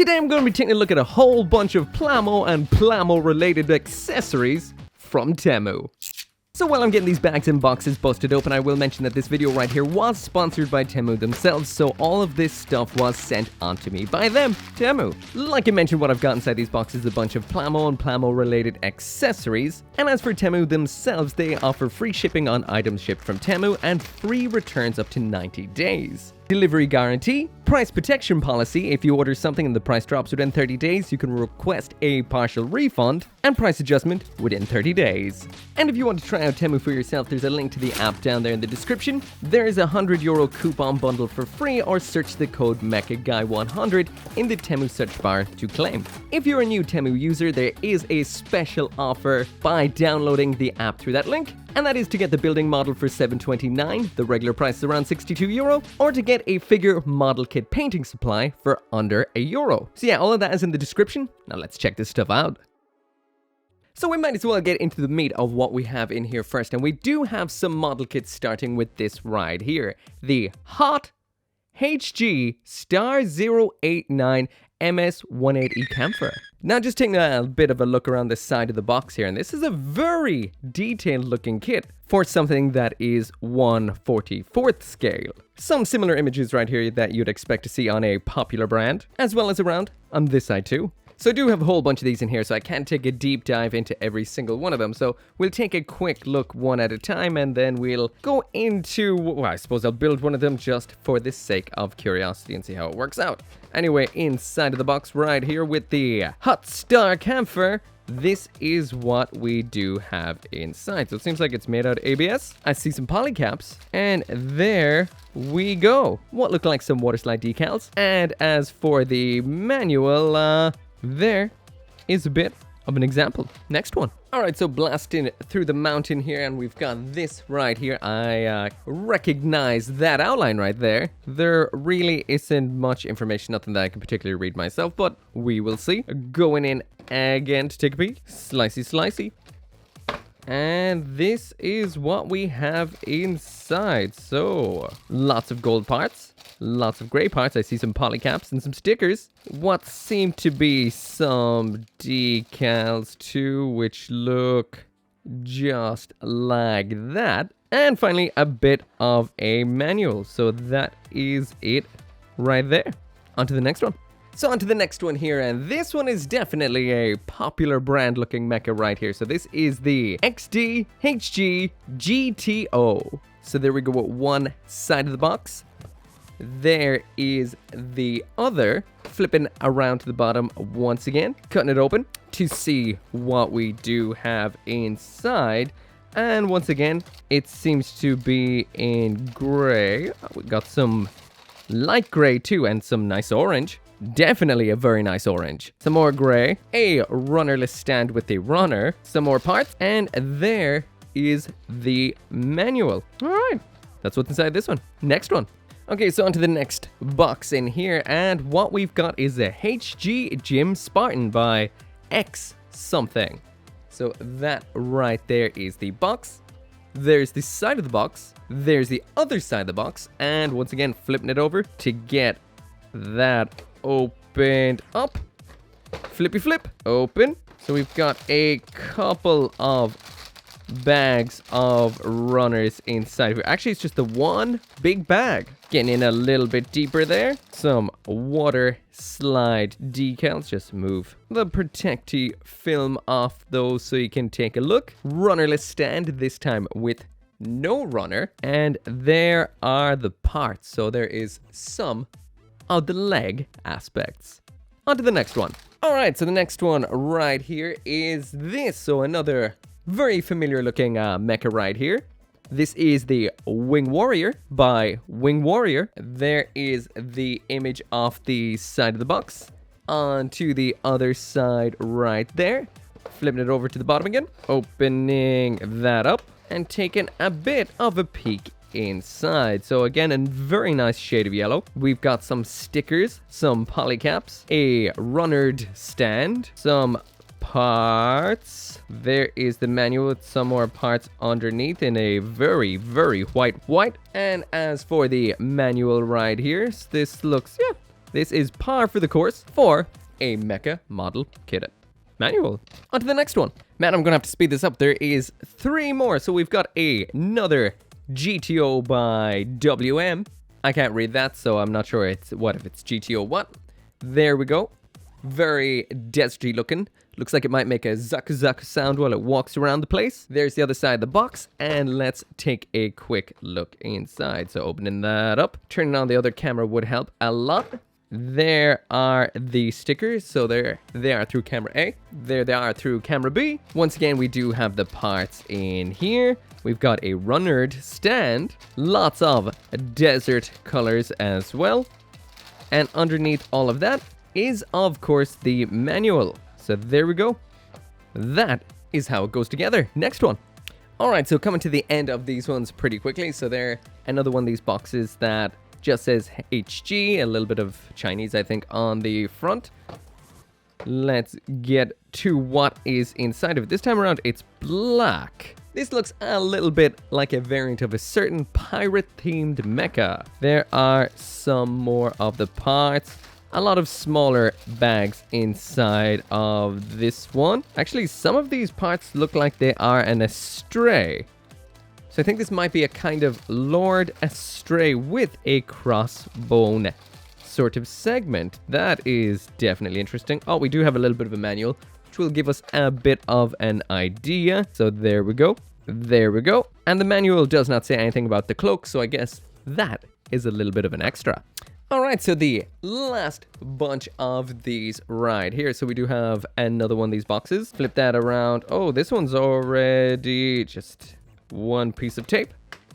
Today I'm going to be taking a look at a whole bunch of Plamo and Plamo related accessories from Temu. So while I'm getting these bags and boxes busted open, I will mention that this video right here was sponsored by Temu themselves, so all of this stuff was sent on to me by them, Temu. Like I mentioned, what I've got inside these boxes is a bunch of Plamo and Plamo related accessories, and as for Temu themselves, they offer free shipping on items shipped from Temu and free returns up to 90 days. Delivery guarantee, price protection policy. If you order something and the price drops within 30 days, you can request a partial refund, and price adjustment within 30 days. And if you want to try out Temu for yourself, there's a link to the app down there in the description. There is a €100 coupon bundle for free, or search the code MECHAGUY100 in the Temu search bar to claim. If you're a new Temu user, there is a special offer by downloading the app through that link, and that is to get the building model for $7.29, the regular price is around €62, or to get a figure model kit painting supply for under €1. So yeah, all of that is in the description. Now let's check this stuff out. So we might as well get into the meat of what we have in here first, and we do have some model kits starting with this right here. The Hot HG Star 089 MS-18E Camphor. Now just taking a bit of a look around the side of the box here, and this is a very detailed looking kit for something that is 1/44th scale. Some similar images right here that you'd expect to see on a popular brand, as well as around on this side too. So I do have a whole bunch of these in here, so I can't take a deep dive into every single one of them. So we'll take a quick look one at a time, and then we'll go into, well, I suppose I'll build one of them just for the sake of curiosity and see how it works out. Anyway, inside of the box right here with the Hot Star Camphor, this is what we do have inside. So it seems like it's made out of ABS. I see some poly caps, and there we go. What look like some water slide decals. And as for the manual, there is a bit of an example. Next one. Alright, so blasting through the mountain here, and we've got this right here. I recognize that outline right there. There really isn't much information, nothing that I can particularly read myself, but we will see. Going in again to take a peek. Slicey, slicey. And this is what we have inside. So, lots of gold parts, lots of gray parts. I see some poly caps and some stickers. What seem to be some decals too, which look just like that. And finally, a bit of a manual. So that is it right there. On to the next one. So on to the next one here, and this one is definitely a popular brand looking mecha right here. So this is the XD HG GTO. So there we go with one side of the box. There is the other, flipping around to the bottom once again, cutting it open to see what we do have inside. And once again, it seems to be in gray. We got some light gray too, and some nice orange. Definitely a very nice orange. Some more gray, a runnerless stand with a runner, some more parts, and there is the manual. All right, that's what's inside this one. Next one. Okay, so on to the next box in here, and what we've got is a HG Gym Spartan by X something. So that right there is the box. There's the side of the box. There's the other side of the box, and once again, flipping it over to get that opened up. Flippy flip, open. So we've got a couple of bags of runners inside. Actually, it's just the one big bag. Getting in a little bit deeper there. Some water slide decals. Just move the protecty film off those so you can take a look. Runnerless stand, this time with no runner. And there are the parts. So there is some of the leg aspects. On to the next one. Alright, so the next one right here is this. So another very familiar looking mecha right here. This is the Wing Warrior by Wing Warrior. There is the image off the side of the box. On to the other side right there. Flipping it over to the bottom again. Opening that up and taking a bit of a peek inside. So again, a very nice shade of yellow. We've got some stickers, some poly caps, a runnered stand, some parts. There is the manual with some more parts underneath in a very, very white. And as for the manual right here, this looks, yeah, This is par for the course for a mecha model kit manual. On to the next one. Man, I'm gonna have to speed this up. There is 3 more. So we've got another GTO by WM. I can't read that, so I'm not sure if it's GTO what. There we go. Very deserty looking. Looks like it might make a zuck zuck sound while it walks around the place. There's the other side of the box, and let's take a quick look inside. So opening that up, turning on the other camera would help a lot. There are the stickers, so there they are through camera A. There they are through camera B. Once again, we do have the parts in here. We've got a runnered stand, lots of desert colors as well. And underneath all of that is, of course, the manual. So there we go. That is how it goes together. Next one. All right, so coming to the end of these ones pretty quickly. So there, another one of these boxes that just says HG, a little bit of Chinese, I think, on the front. Let's get to what is inside of it. This time around, it's black. This looks a little bit like a variant of a certain pirate-themed mecha. There are some more of the parts. A lot of smaller bags inside of this one. Actually, some of these parts look like they are an Astray. So I think this might be a kind of Lord Astray with a crossbone sort of segment. That is definitely interesting. Oh, we do have a little bit of a manual, which will give us a bit of an idea. So there we go. There we go. And the manual does not say anything about the cloak, so I guess that is a little bit of an extra. All right, so the last bunch of these right here. So we do have another one of these boxes. Flip that around. Oh, this one's already just one piece of tape.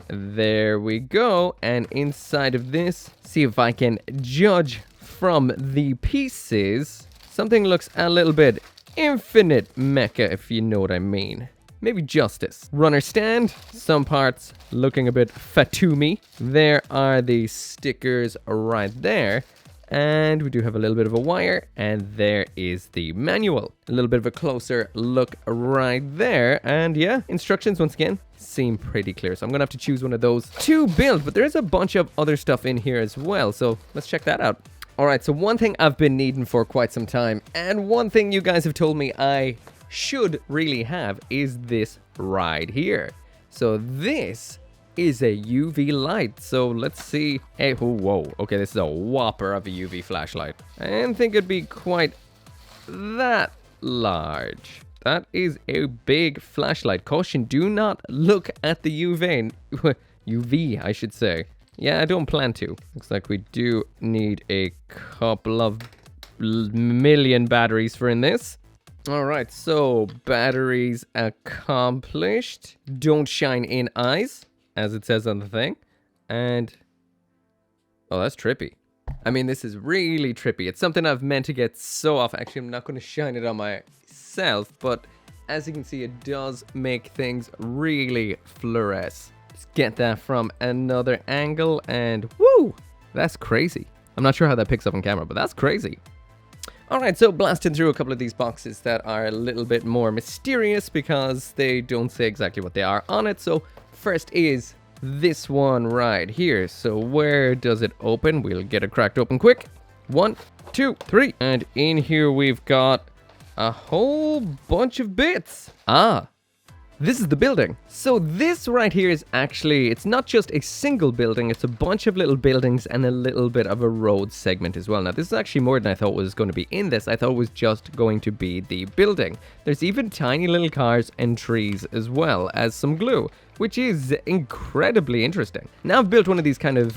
There we go. And inside of this, see if I can judge from the pieces. Something looks a little bit infinite mecha, if you know what I mean. Maybe Justice. Runner stand, some parts looking a bit Fatumi. There are the stickers right there. And we do have a little bit of a wire, and there is the manual. A little bit of a closer look right there. And yeah, instructions once again seem pretty clear. So I'm gonna have to choose one of those to build, but there's a bunch of other stuff in here as well. So let's check that out. All right, so one thing I've been needing for quite some time, and one thing you guys have told me I should really have, is this right here. So this is a UV light. So let's see. Hey, whoa. Okay, this is a whopper of a UV flashlight. I didn't think it'd be quite that large. That is a big flashlight. Caution, do not look at the UV, I should say. Yeah, I don't plan to. Looks like we do need a couple of million batteries for in this. All right, so batteries accomplished. Don't shine in eyes, as it says on the thing. And, oh, that's trippy. I mean, this is really trippy. It's something I've meant to get so off. Actually, I'm not going to shine it on myself, but as you can see, it does make things really fluoresce. Let's get that from another angle, and woo, that's crazy. I'm not sure how that picks up on camera, but that's crazy. All right, so blasting through a couple of these boxes that are a little bit more mysterious because they don't say exactly what they are on it. So first is this one right here. So where does it open? We'll get it cracked open quick. 1, 2, 3. And in here we've got a whole bunch of bits. This is the building. So this right here is actually, it's not just a single building, it's a bunch of little buildings and a little bit of a road segment as well. Now this is actually more than I thought was going to be in this. I thought it was just going to be the building. There's even tiny little cars and trees as well as some glue, which is incredibly interesting. Now, I've built one of these kind of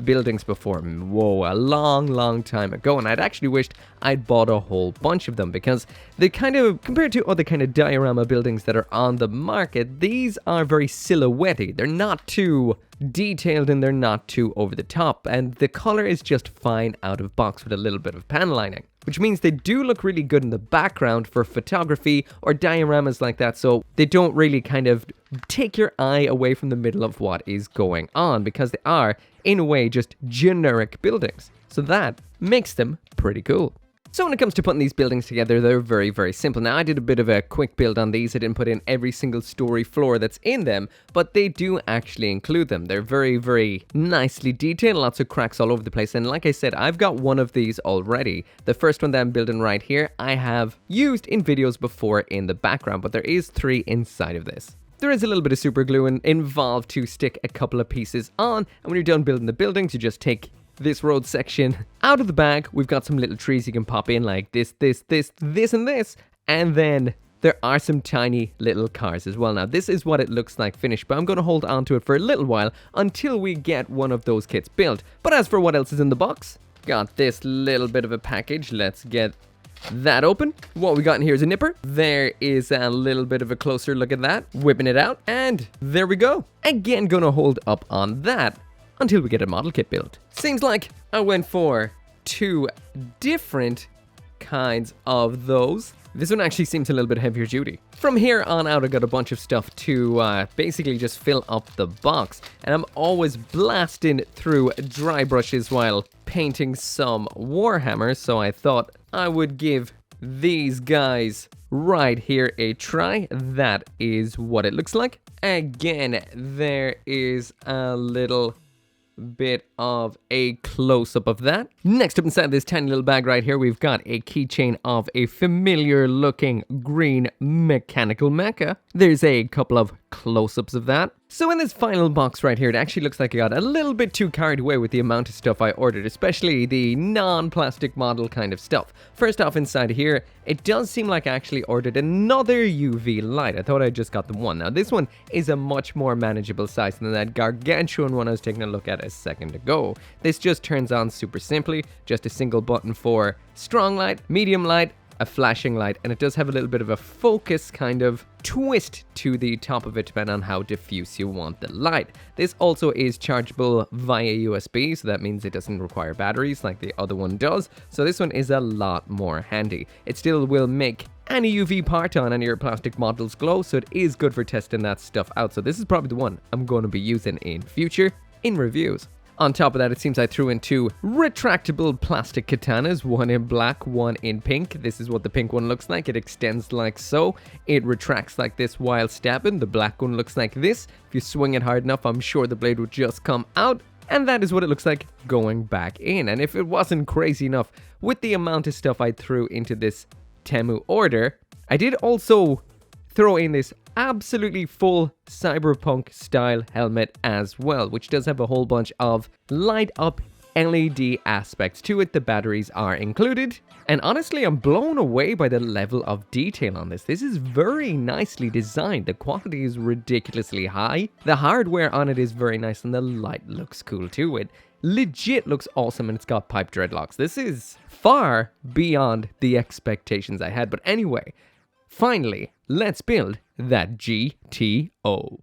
buildings before, whoa, a long time ago, and I'd actually wished I'd bought a whole bunch of them because they kind of, compared to other kind of diorama buildings that are on the market, these are very silhouette-y. They're not too detailed and they're not too over the top, and the color is just fine out of box with a little bit of pan lining, which means they do look really good in the background for photography or dioramas like that, so they don't really kind of take your eye away from the middle of what is going on because they are, in a way, just generic buildings. So that makes them pretty cool. So when it comes to putting these buildings together, they're very, very simple. Now, I did a bit of a quick build on these. I didn't put in every single story floor that's in them, but they do actually include them. They're very, very nicely detailed, lots of cracks all over the place. And like I said, I've got one of these already. The first one that I'm building right here, I have used in videos before in the background, but there is 3 inside of this. There is a little bit of super glue involved to stick a couple of pieces on, and when you're done building the buildings, you just take this road section out of the bag. We've got some little trees you can pop in like this, and this, and then there are some tiny little cars as well. Now, this is what it looks like finished, but I'm going to hold on to it for a little while until we get one of those kits built. But as for what else is in the box, got this little bit of a package. Let's get that open. What we got in here is a nipper. There is a little bit of a closer look at that. Whipping it out, and there we go. Again, gonna hold up on that until we get a model kit built. Seems like I went for 2 different kinds of those. This one actually seems a little bit heavier duty. From here on out, I got a bunch of stuff to basically just fill up the box. And I'm always blasting through dry brushes while painting some Warhammers. So I thought I would give these guys right here a try. That is what it looks like. Again, there is a little bit of a close-up of that. Next up inside this tiny little bag right here, we've got a keychain of a familiar looking green mechanical mecha. There's a couple of close-ups of that. So in this final box right here, it actually looks like I got a little bit too carried away with the amount of stuff I ordered, especially the non-plastic model kind of stuff. First off, inside here, it does seem like I actually ordered another UV light. I thought I just got the one. Now, this one is a much more manageable size than that gargantuan one I was taking a look at a second ago. This just turns on super simply, just a single button for strong light, medium light, a flashing light, and it does have a little bit of a focus kind of twist to the top of it depending on how diffuse you want the light. This also is chargeable via USB, so that means it doesn't require batteries like the other one does, so this one is a lot more handy. It still will make any UV part on any of your plastic models glow, so it is good for testing that stuff out. So this is probably the one I'm going to be using in future in reviews. On top of that, it seems I threw in 2 retractable plastic katanas, one in black, one in pink. This is what the pink one looks like. It extends like so. It retracts like this while stabbing. The black one looks like this. If you swing it hard enough, I'm sure the blade would just come out. And that is what it looks like going back in. And if it wasn't crazy enough with the amount of stuff I threw into this Temu order, I did also throw in this absolutely full cyberpunk style helmet as well, which does have a whole bunch of light up LED aspects to it. The batteries are included, and honestly, I'm blown away by the level of detail on this. This is very nicely designed. The quality is ridiculously high. The hardware on it is very nice, and the light looks cool too. It legit looks awesome, and it's got pipe dreadlocks. This is far beyond the expectations I had. But anyway, finally, let's build that GTO.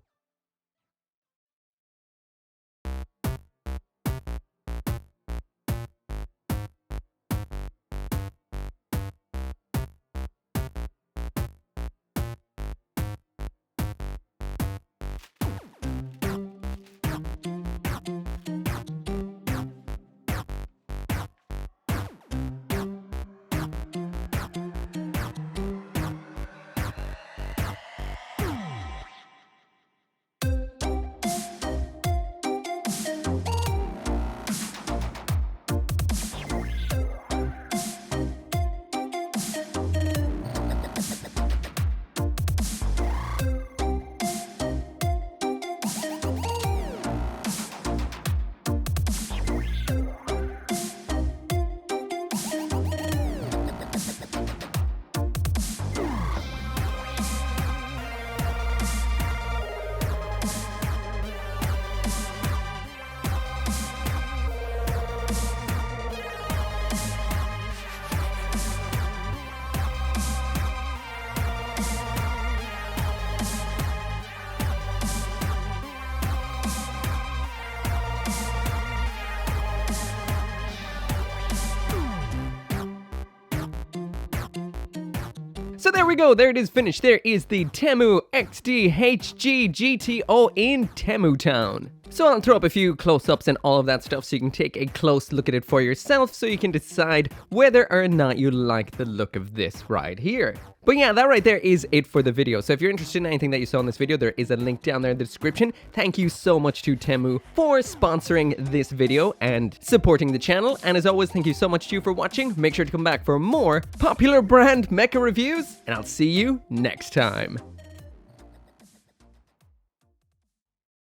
So there we go, there it is finished. There is the Temu XD HG GTO in Temu Town. So I'll throw up a few close-ups and all of that stuff so you can take a close look at it for yourself so you can decide whether or not you like the look of this right here. But yeah, that right there is it for the video. So if you're interested in anything that you saw in this video, there is a link down there in the description. Thank you so much to Temu for sponsoring this video and supporting the channel. And as always, thank you so much to you for watching. Make sure to come back for more popular brand mecha reviews, and I'll see you next time.